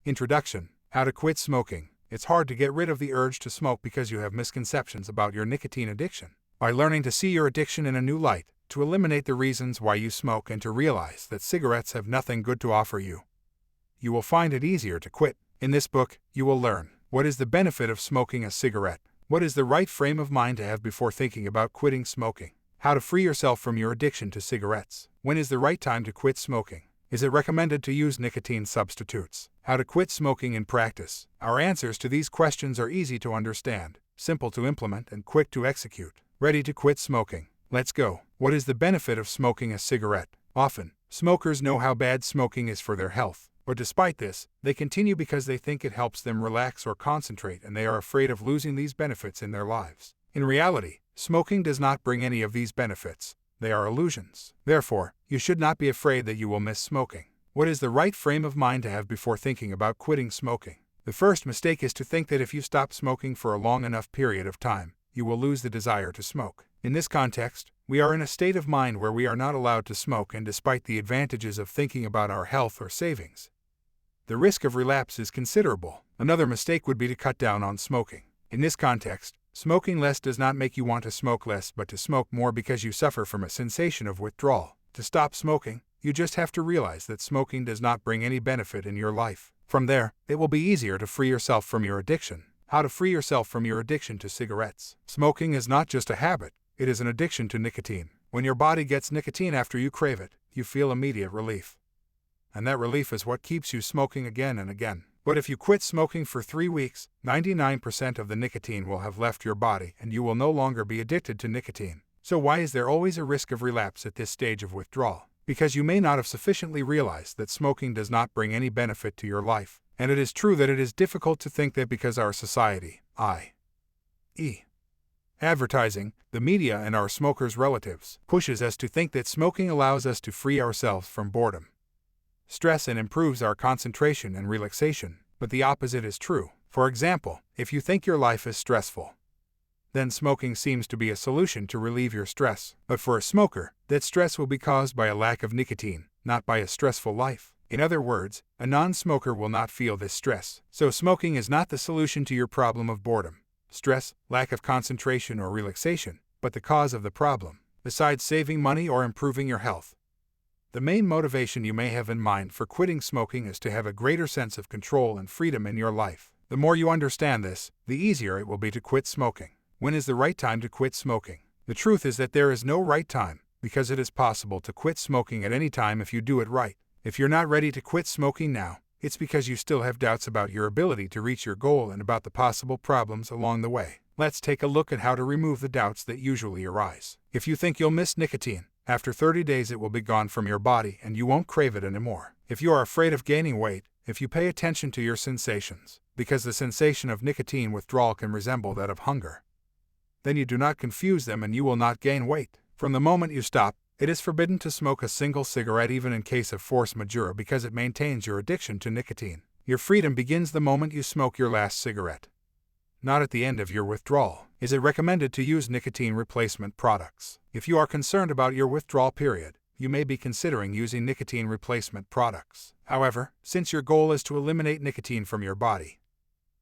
Introduction: How to quit smoking. It's hard to get rid of the urge to smoke because you have misconceptions about your nicotine addiction. By learning to see your addiction in a new light, to eliminate the reasons why you smoke and to realize that cigarettes have nothing good to offer you, you will find it easier to quit. In this book, you will learn: what is the benefit of smoking a cigarette? What is the right frame of mind to have before thinking about quitting smoking? How to free yourself from your addiction to cigarettes? When is the right time to quit smoking? Is it recommended to use nicotine substitutes? How to quit smoking in practice? Our answers to these questions are easy to understand, simple to implement, and quick to execute. Ready to quit smoking? Let's go. What is the benefit of smoking a cigarette? Often, smokers know how bad smoking is for their health, but despite this, they continue because they think it helps them relax or concentrate, and they are afraid of losing these benefits in their lives. In reality, smoking does not bring any of these benefits. They are illusions. Therefore, you should not be afraid that you will miss smoking. What is the right frame of mind to have before thinking about quitting smoking? The first mistake is to think that if you stop smoking for a long enough period of time, you will lose the desire to smoke. In this context, we are in a state of mind where we are not allowed to smoke, and despite the advantages of thinking about our health or savings, the risk of relapse is considerable. Another mistake would be to cut down on smoking. In this context, smoking less does not make you want to smoke less, but to smoke more because you suffer from a sensation of withdrawal. To stop smoking, you just have to realize that smoking does not bring any benefit in your life. From there, it will be easier to free yourself from your addiction. How to free yourself from your addiction to cigarettes. Smoking is not just a habit, it is an addiction to nicotine. When your body gets nicotine after you crave it, you feel immediate relief. And that relief is what keeps you smoking again and again. But if you quit smoking for 3 weeks, 99% of the nicotine will have left your body and you will no longer be addicted to nicotine. So why is there always a risk of relapse at this stage of withdrawal? Because you may not have sufficiently realized that smoking does not bring any benefit to your life. And it is true that it is difficult to think that because our society, i.e., advertising, the media, and our smokers' relatives, pushes us to think that smoking allows us to free ourselves from boredom, stress, and improves our concentration and relaxation. But the opposite is true. For example, if you think your life is stressful, then smoking seems to be a solution to relieve your stress. But for a smoker, that stress will be caused by a lack of nicotine, not by a stressful life. In other words, a non-smoker will not feel this stress. So smoking is not the solution to your problem of boredom, stress, lack of concentration, or relaxation, but the cause of the problem. Besides saving money or improving your health, the main motivation you may have in mind for quitting smoking is to have a greater sense of control and freedom in your life. The more you understand this, the easier it will be to quit smoking. When is the right time to quit smoking? The truth is that there is no right time, because it is possible to quit smoking at any time if you do it right. If you're not ready to quit smoking now, it's because you still have doubts about your ability to reach your goal and about the possible problems along the way. Let's take a look at how to remove the doubts that usually arise. If you think you'll miss nicotine, after 30 days it will be gone from your body and you won't crave it anymore. If you are afraid of gaining weight, if you pay attention to your sensations, because the sensation of nicotine withdrawal can resemble that of hunger, then you do not confuse them and you will not gain weight. From the moment you stop, it is forbidden to smoke a single cigarette even in case of force majeure because it maintains your addiction to nicotine. Your freedom begins the moment you smoke your last cigarette, not at the end of your withdrawal. Is it recommended to use nicotine replacement products? If you are concerned about your withdrawal period, you may be considering using nicotine replacement products. However, since your goal is to eliminate nicotine from your body,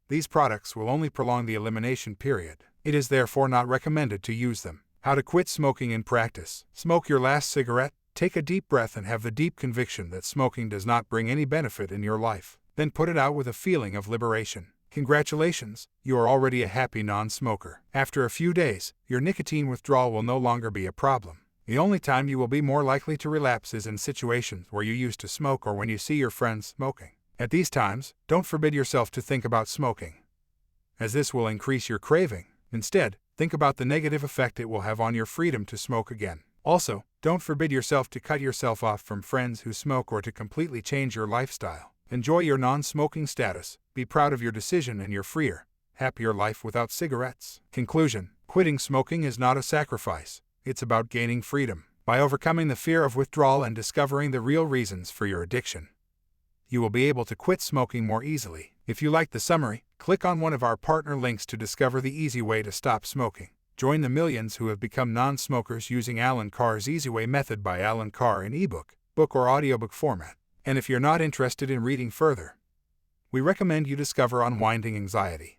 these products will only prolong the elimination period. It is therefore not recommended to use them. How to quit smoking in practice. Smoke your last cigarette, take a deep breath and have the deep conviction that smoking does not bring any benefit in your life. Then put it out with a feeling of liberation. Congratulations, you are already a happy non-smoker. After a few days, your nicotine withdrawal will no longer be a problem. The only time you will be more likely to relapse is in situations where you used to smoke or when you see your friends smoking. At these times, don't forbid yourself to think about smoking, as this will increase your craving. Instead, think about the negative effect it will have on your freedom to smoke again. Also, don't forbid yourself to cut yourself off from friends who smoke or to completely change your lifestyle. Enjoy your non-smoking status, be proud of your decision and your freer, happier life without cigarettes. Conclusion: quitting smoking is not a sacrifice, it's about gaining freedom. By overcoming the fear of withdrawal and discovering the real reasons for your addiction, you will be able to quit smoking more easily. If you liked the summary, click on one of our partner links to discover the easy way to stop smoking. Join the millions who have become non-smokers using Alan Carr's Easyway method by Alan Carr in ebook, book or audiobook format. And if you're not interested in reading further, we recommend you discover Unwinding Anxiety.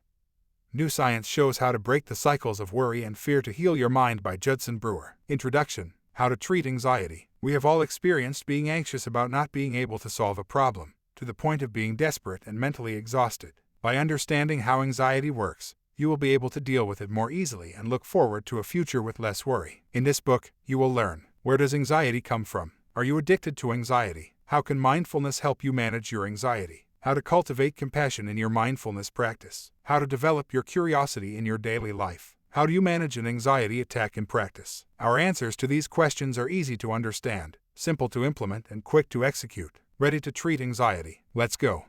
New science shows how to break the cycles of worry and fear to heal your mind by Judson Brewer. Introduction: How to treat anxiety. We have all experienced being anxious about not being able to solve a problem, to the point of being desperate and mentally exhausted. By understanding how anxiety works, you will be able to deal with it more easily and look forward to a future with less worry. In this book, you will learn: where does anxiety come from? Are you addicted to anxiety? How can mindfulness help you manage your anxiety? How to cultivate compassion in your mindfulness practice. How to develop your curiosity in your daily life. How do you manage an anxiety attack in practice? Our answers to these questions are easy to understand, simple to implement, and quick to execute. Ready to treat anxiety? Let's go.